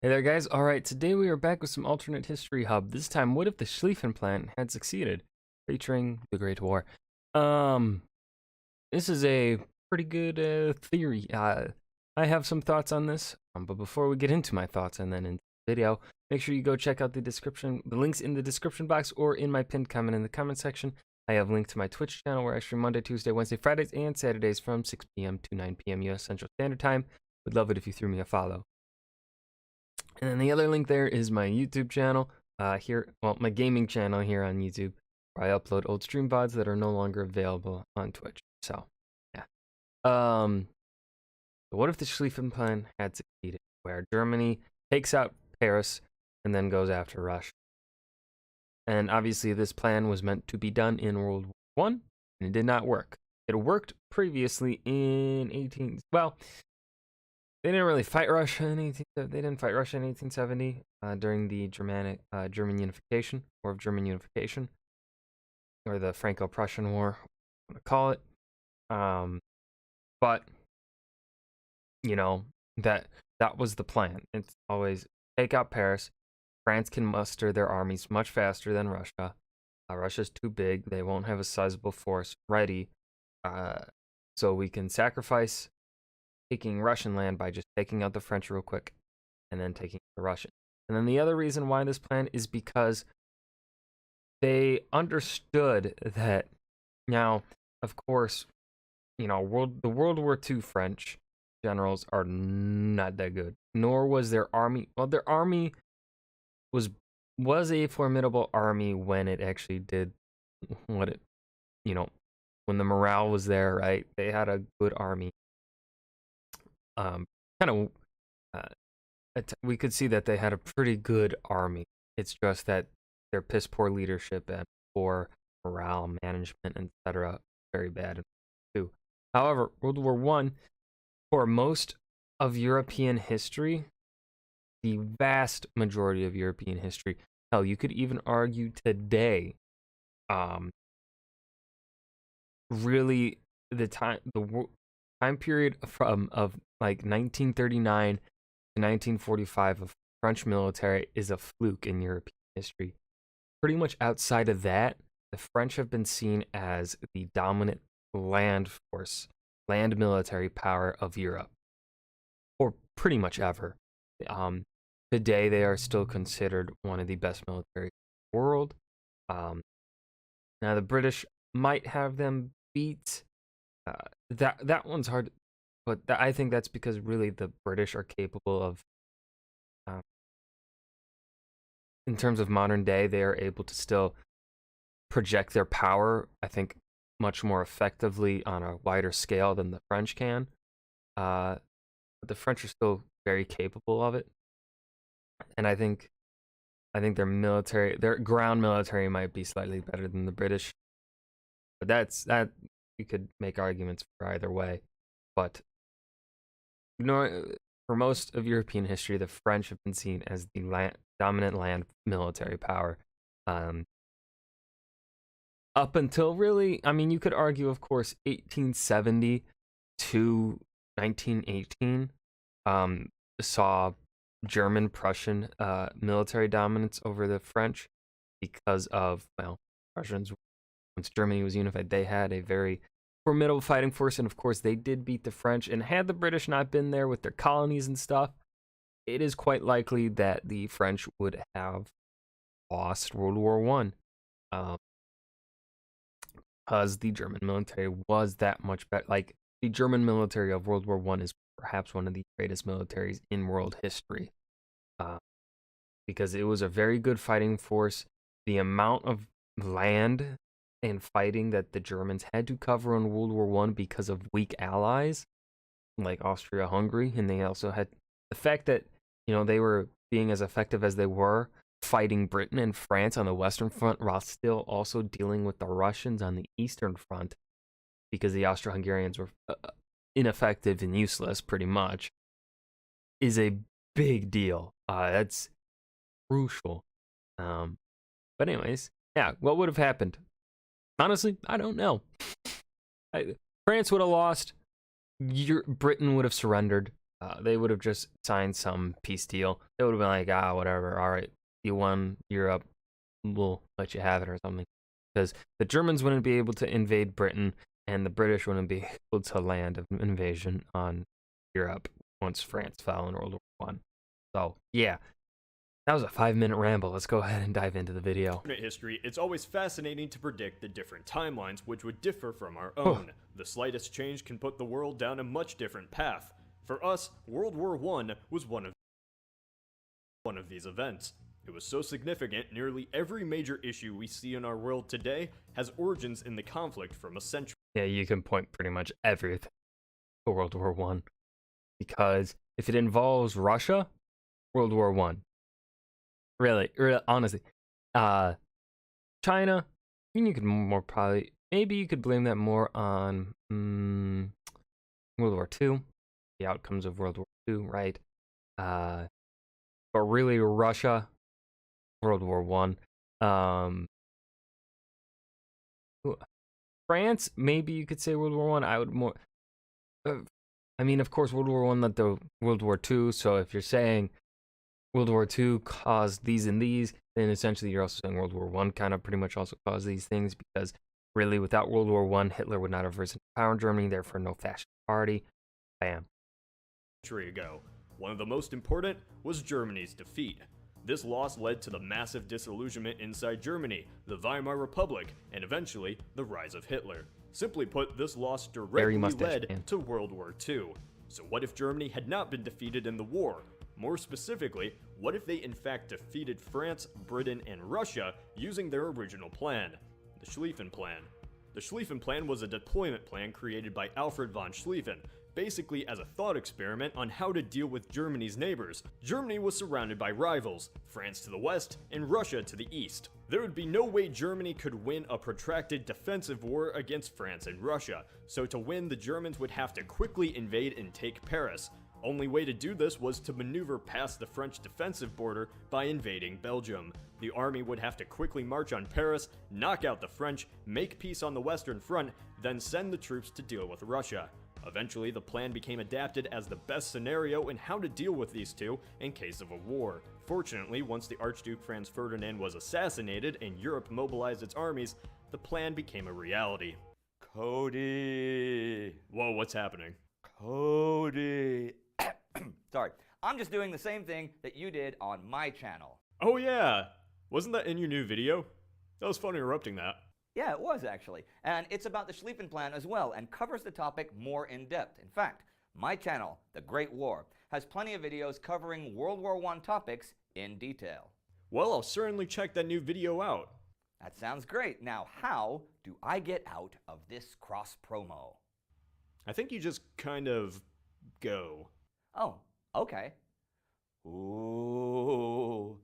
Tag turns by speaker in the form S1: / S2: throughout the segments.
S1: Hey there, guys. All right, today we are back with some alternate history hub. This time, what if the Schlieffen plan had succeeded, featuring the Great War? Um, this is a pretty good theory. I have some thoughts on this, but before we get into my thoughts and then into the video, make sure you go check out the links in the description box or in my pinned comment in the comment section. I have a link to my Twitch channel where I stream Monday, Tuesday, Wednesday, Fridays, and Saturdays from 6 p.m. to 9 p.m. U.S. Central Standard Time. Would love it if you threw me a follow. And then the other link there is my YouTube channel, my gaming channel here on YouTube, where I upload old stream VODs that are no longer available on Twitch. So, yeah. What if the Schlieffen plan had succeeded, where Germany takes out Paris and then goes after Russia? And obviously this plan was meant to be done in World War I, and it did not work. It worked previously in they didn't really fight Russia in 1870 during the German unification, War of German Unification, or the Franco-Prussian War, I'm gonna call it. But you know that was the plan. It's always take out Paris. France can muster their armies much faster than Russia. Russia's too big; they won't have a sizable force ready. So we can sacrifice taking Russian land by just taking out the French real quick and then taking the Russian. And then the other reason why this plan is because they understood that now, of course, the World War II French generals are not that good, nor was their army. Well, their army was a formidable army when it actually did what it, when the morale was there, right? They had a good army. We could see that they had a pretty good army. It's just that their piss poor leadership and poor morale management, etc., very bad too. However, World War I, for most of European history, the vast majority of European history, hell, you could even argue today, really the time period of like 1939 to 1945 of French military is a fluke in European history. Pretty much outside of that, the French have been seen as the dominant land military power of Europe, or pretty much ever. Today, they are still considered one of the best military in the world. Now, the British might have them beat. That one's hard, but I think that's because really the British are capable of, in terms of modern day, they are able to still project their power, I think, much more effectively on a wider scale than the French can. But the French are still very capable of it, and I think their ground military might be slightly better than the British. But that you could make arguments for either way. But for most of European history, the French have been seen as the dominant land military power. Up until really, I mean, you could argue, of course, 1870 to 1918 saw German-Prussian military dominance over the French because of, Prussians, once Germany was unified, they had a very formidable fighting force, and of course they did beat the French. And had the British not been there with their colonies and stuff, it is quite likely that the French would have lost World War I, because the German military was that much better. Like, the German military of World War I is perhaps one of the greatest militaries in world history, because it was a very good fighting force. The amount of land and fighting that the Germans had to cover in World War I because of weak allies like Austria-Hungary, and they also had the fact that they were being as effective as they were fighting Britain and France on the Western Front while still also dealing with the Russians on the Eastern Front, because the Austro-Hungarians were ineffective and useless pretty much, is a big deal. That's crucial. But anyways, yeah, what would have happened? Honestly, I don't know. France would have lost. Britain would have surrendered. They would have just signed some peace deal. They would have been like, ah, whatever. All right, you won Europe. We'll let you have it or something. Because the Germans wouldn't be able to invade Britain, and the British wouldn't be able to land an invasion on Europe once France fell in World War One. So yeah, that was a 5-minute ramble. Let's go ahead and dive into the video.
S2: Alternate history, it's always fascinating to predict the different timelines which would differ from our own. The slightest change can put the world down a much different path. For us, World War I was one of these events. It was so significant, nearly every major issue we see in our world today has origins in the conflict from a century.
S1: Yeah, you can point pretty much everything to World War One, because if it involves Russia, World War One. Really, honestly, China. I mean, you could maybe you could blame that more on World War Two, the outcomes of World War Two, right? But really, Russia, World War One. France, maybe you could say World War One. I would more. I mean, of course, World War One led to World War Two. So if you're saying World War II caused these and these, then essentially you're also saying World War I kind of pretty much also caused these things, because really without World War I, Hitler would not have risen to power in Germany, therefore no fascist party. Bam.
S2: Century ago. One of the most important was Germany's defeat. This loss led to the massive disillusionment inside Germany, the Weimar Republic, and eventually the rise of Hitler. Simply put, this loss directly led to World War II. So what if Germany had not been defeated in the war? More specifically, what if they in fact defeated France, Britain, and Russia using their original plan, the Schlieffen Plan? The Schlieffen Plan was a deployment plan created by Alfred von Schlieffen, basically as a thought experiment on how to deal with Germany's neighbors. Germany was surrounded by rivals, France to the west and Russia to the east. There would be no way Germany could win a protracted defensive war against France and Russia, so to win, the Germans would have to quickly invade and take Paris. Only way to do this was to maneuver past the French defensive border by invading Belgium. The army would have to quickly march on Paris, knock out the French, make peace on the Western Front, then send the troops to deal with Russia. Eventually, the plan became adapted as the best scenario in how to deal with these two in case of a war. Fortunately, once the Archduke Franz Ferdinand was assassinated and Europe mobilized its armies, the plan became a reality.
S3: Cody!
S2: Whoa, what's happening?
S3: Cody! Sorry, I'm just doing the same thing that you did on my channel.
S2: Oh yeah! Wasn't that in your new video? That was fun interrupting that.
S3: Yeah, it was actually. And it's about the Schlieffen Plan as well and covers the topic more in depth. In fact, my channel, The Great War, has plenty of videos covering World War I topics in detail.
S2: Well, I'll certainly check that new video out.
S3: That sounds great. Now, how do I get out of this cross promo?
S2: I think you just kind of go.
S3: Oh, okay. Ooh.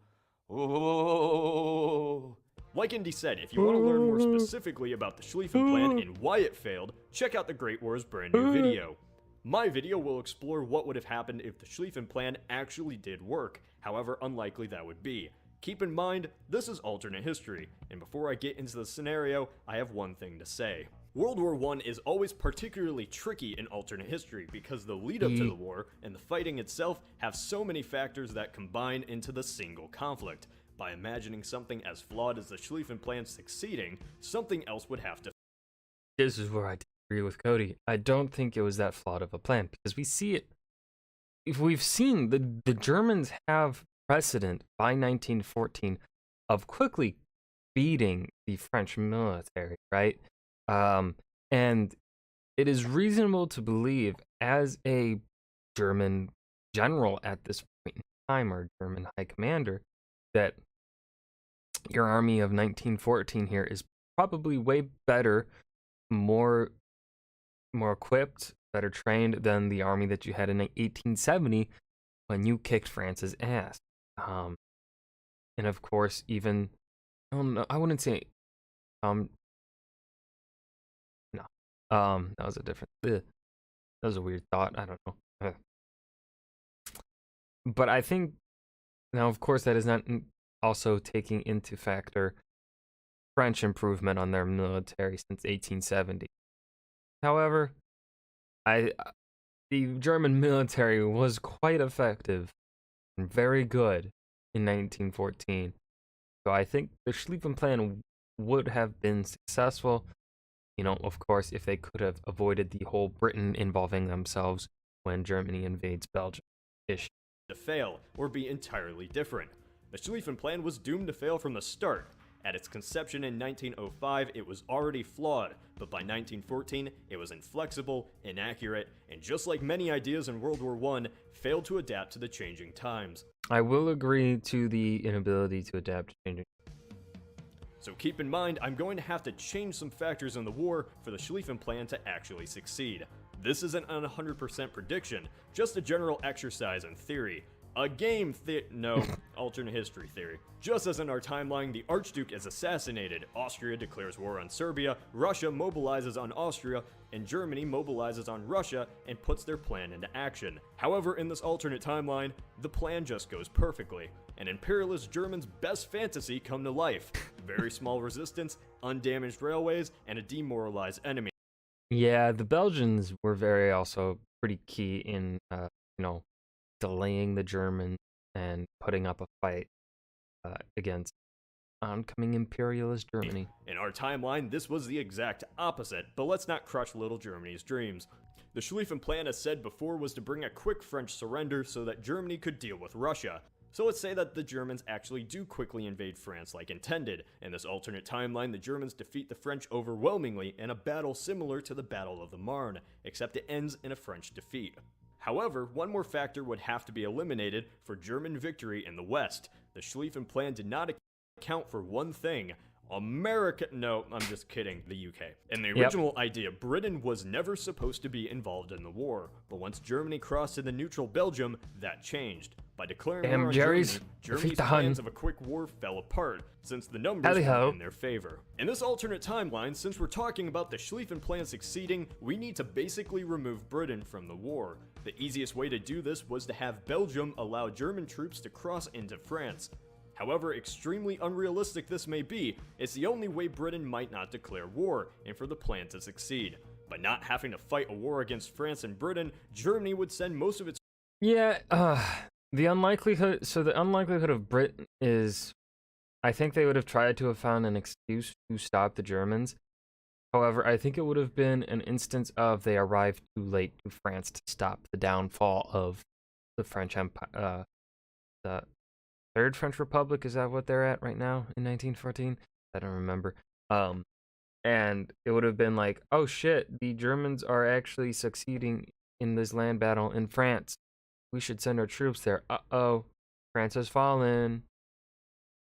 S3: Ooh.
S2: Like Indy said, if you want to learn more specifically about the Schlieffen Plan and why it failed, check out the Great War's brand new video. My video will explore what would have happened if the Schlieffen Plan actually did work, however unlikely that would be. Keep in mind, this is alternate history, and before I get into the scenario, I have one thing to say. World War I is always particularly tricky in alternate history because the lead up to the war and the fighting itself have so many factors that combine into the single conflict. By imagining something as flawed as the Schlieffen Plan succeeding, something else would have to.
S1: This is where I disagree with Cody. I don't think it was that flawed of a plan, because we see it. If we've seen the Germans have precedent by 1914 of quickly beating the French military, right? And it is reasonable to believe, as a German general at this point in time, or German high commander, that your army of 1914 here is probably way better, more equipped, better trained than the army that you had in 1870 when you kicked France's ass. And of course, even I wouldn't say that was a different. That was a weird thought. I don't know. But I think now, of course, that is not also taking into factor French improvement on their military since 1870. However, the German military was quite effective and very good in 1914. So I think the Schlieffen Plan would have been successful, of course, if they could have avoided the whole Britain involving themselves when Germany invades Belgium issue.
S2: To fail or be entirely different. The Schlieffen Plan was doomed to fail from the start. At its conception in 1905, it was already flawed, but by 1914, it was inflexible, inaccurate, and just like many ideas in World War I, failed to adapt to the changing times.
S1: I will agree to the inability to adapt to changing.
S2: So keep in mind, I'm going to have to change some factors in the war for the Schlieffen Plan to actually succeed. This isn't an 100% prediction, just a general exercise in theory. A game no, alternate history theory. Just as in our timeline, the Archduke is assassinated, Austria declares war on Serbia, Russia mobilizes on Austria, and Germany mobilizes on Russia and puts their plan into action. However, in this alternate timeline, the plan just goes perfectly. An imperialist German's best fantasy come to life. Very small resistance, undamaged railways, and a demoralized enemy.
S1: Yeah, the Belgians were also pretty key in, delaying the Germans and putting up a fight against oncoming imperialist Germany.
S2: In our timeline, this was the exact opposite, but let's not crush little Germany's dreams. The Schlieffen Plan, as said before, was to bring a quick French surrender so that Germany could deal with Russia. So let's say that the Germans actually do quickly invade France like intended. In this alternate timeline, the Germans defeat the French overwhelmingly in a battle similar to the Battle of the Marne, except it ends in a French defeat. However, one more factor would have to be eliminated for German victory in the West. The Schlieffen Plan did not account for one thing. America. No, I'm just kidding. The UK. In the original idea, Britain was never supposed to be involved in the war. But once Germany crossed to the neutral Belgium, that changed. By declaring war on Germany's plans of a quick war fell apart, since the numbers were in their favor. In this alternate timeline, since we're talking about the Schlieffen Plan succeeding, we need to basically remove Britain from the war. The easiest way to do this was to have Belgium allow German troops to cross into France. However extremely unrealistic this may be, it's the only way Britain might not declare war, and for the plan to succeed. By not having to fight a war against France and Britain, Germany would send most of its...
S1: The unlikelihood of Britain is, I think they would have tried to have found an excuse to stop the Germans. However, I think it would have been an instance of they arrived too late to France to stop the downfall of the French Empire, the Third French Republic. Is that what they're at right now in 1914? I don't remember. And it would have been like, oh shit, the Germans are actually succeeding in this land battle in France. We should send our troops there. Uh-oh, France has fallen.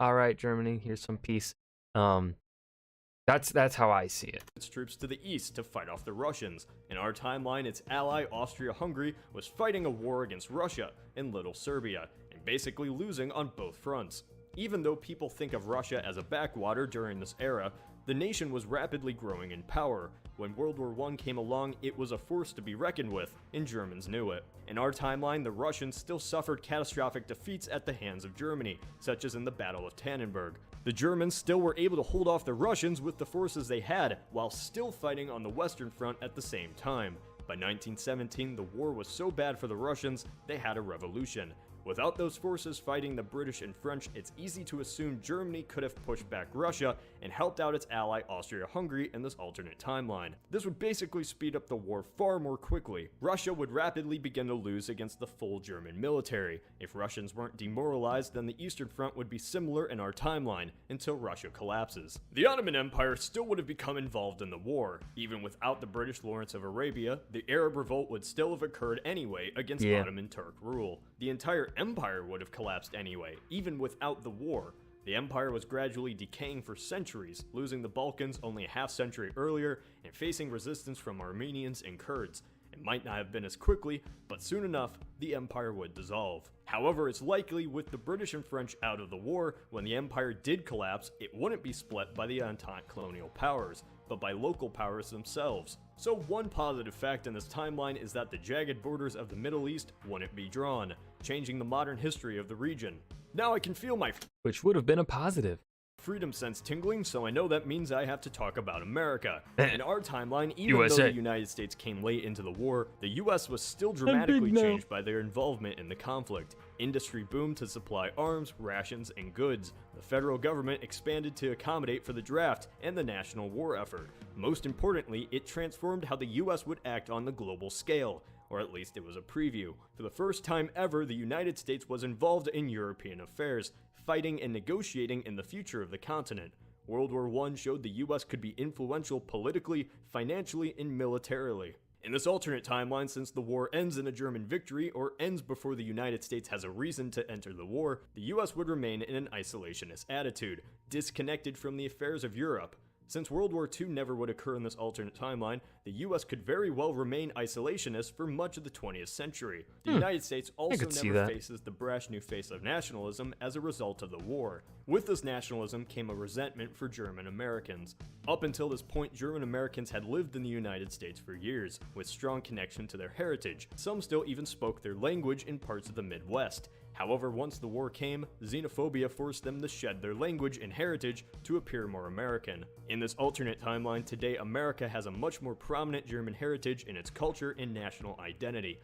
S1: All right, Germany, here's some peace. That's how I see it.
S2: Its troops to the east to fight off the Russians. In our timeline, its ally Austria-Hungary was fighting a war against Russia in Little Serbia, and basically losing on both fronts. Even though people think of Russia as a backwater during this era, the nation was rapidly growing in power. When World War I came along, it was a force to be reckoned with, and Germans knew it. In our timeline, the Russians still suffered catastrophic defeats at the hands of Germany, such as in the Battle of Tannenberg. The Germans still were able to hold off the Russians with the forces they had, while still fighting on the Western Front at the same time. By 1917, the war was so bad for the Russians, they had a revolution. Without those forces fighting the British and French, it's easy to assume Germany could have pushed back Russia and helped out its ally Austria-Hungary in this alternate timeline. This would basically speed up the war far more quickly. Russia would rapidly begin to lose against the full German military. If Russians weren't demoralized, then the Eastern Front would be similar in our timeline, until Russia collapses. The Ottoman Empire still would have become involved in the war. Even without the British Lawrence of Arabia, the Arab Revolt would still have occurred anyway against Ottoman Turk rule. The entire empire would have collapsed anyway, even without the war. The empire was gradually decaying for centuries, losing the Balkans only a half-century earlier and facing resistance from Armenians and Kurds. It might not have been as quickly, but soon enough, the empire would dissolve. However, it's likely with the British and French out of the war, when the empire did collapse, it wouldn't be split by the Entente colonial powers, but by local powers themselves. So one positive fact in this timeline is that the jagged borders of the Middle East wouldn't be drawn, changing the modern history of the region. Now I can feel my
S1: which would have been a positive.
S2: Freedom sense tingling, so I know that means I have to talk about America. In our timeline, even though
S1: USA.
S2: the United States came late into the war, the US was still dramatically changed by their involvement in the conflict. Industry boomed to supply arms, rations, and goods. The federal government expanded to accommodate for the draft and the national war effort. Most importantly, it transformed how the US would act on the global scale. Or at least it was a preview. For the first time ever, the United States was involved in European affairs, fighting and negotiating in the future of the continent. World War I showed the US could be influential politically, financially, and militarily. In this alternate timeline, since the war ends in a German victory or ends before the United States has a reason to enter the war, the US would remain in an isolationist attitude, disconnected from the affairs of Europe. Since World War II never would occur in this alternate timeline, the US could very well remain isolationist for much of the 20th century. The United States also never faces the brash new face of nationalism as a result of the war. With this nationalism came a resentment for German Americans. Up until this point, German Americans had lived in the United States for years, with strong connection to their heritage. Some still even spoke their language in parts of the Midwest. However, once the war came, xenophobia forced them to shed their language and heritage to appear more American. In this alternate timeline, today America has a much more prominent German heritage in its culture and national identity.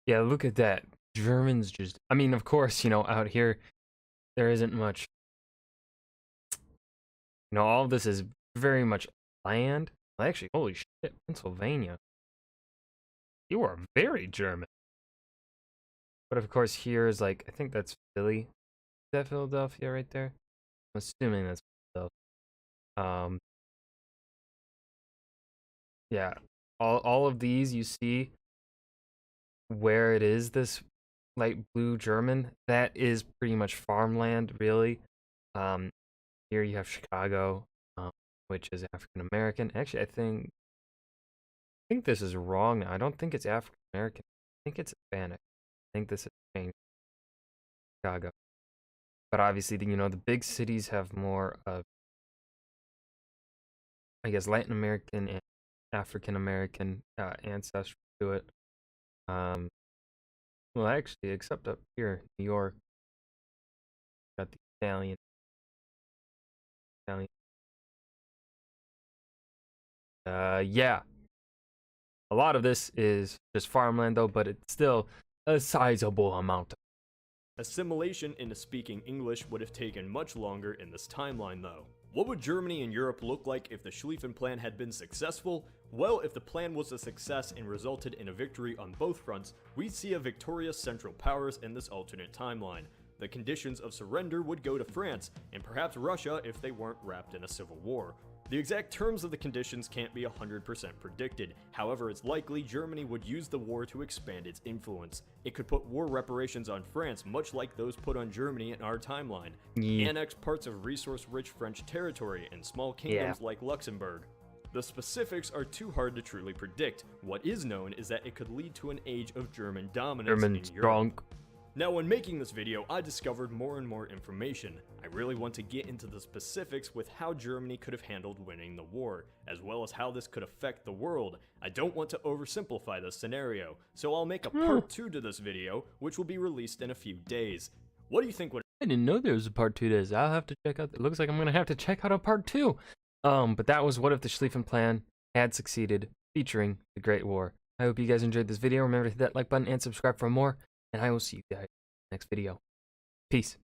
S1: Yeah, look at that. Germans just, I mean, of course, out here, there isn't much. All of this is very much land. Well, actually, holy shit, Pennsylvania. You are very German. But of course, here is I think that's Philly. Is that Philadelphia right there? I'm assuming that's Philadelphia. Yeah, all of these you see where it is this light blue German, that is pretty much farmland, really. Here you have Chicago, which is African American. Actually, I think this is wrong now. I don't think it's African American. I think it's Hispanic. I think this has changed. Chicago. But obviously, the big cities have more of, I guess, Latin American and African American ancestry to it. Well, actually, except up here, New York, got the Italian. Yeah. A lot of this is just farmland, though, but it's still a sizable amount.
S2: Assimilation into speaking English would have taken much longer in this timeline, though. What would Germany and Europe look like if the Schlieffen Plan had been successful? Well, if the plan was a success and resulted in a victory on both fronts, we'd see a victorious Central Powers in this alternate timeline. The conditions of surrender would go to France, and perhaps Russia if they weren't wrapped in a civil war. The exact terms of the conditions can't be 100% predicted, however it's likely Germany would use the war to expand its influence. It could put war reparations on France much like those put on Germany in our timeline, annex parts of resource-rich French territory and small kingdoms like Luxembourg. The specifics are too hard to truly predict. What is known is that it could lead to an age of German dominance in Europe. Now, when making this video, I discovered more and more information. I really want to get into the specifics with how Germany could have handled winning the war, as well as how this could affect the world. I don't want to oversimplify this scenario, so I'll make a part 2 to this video, which will be released in a few days. What do you think would—
S1: I didn't know there was a part 2 to this. I'll have to check out, it looks like I'm gonna have to check out a part 2. But that was What If the Schlieffen Plan Had Succeeded, featuring the Great War. I hope you guys enjoyed this video. Remember to hit that like button and subscribe for more, and I will see you guys in the next video. Peace.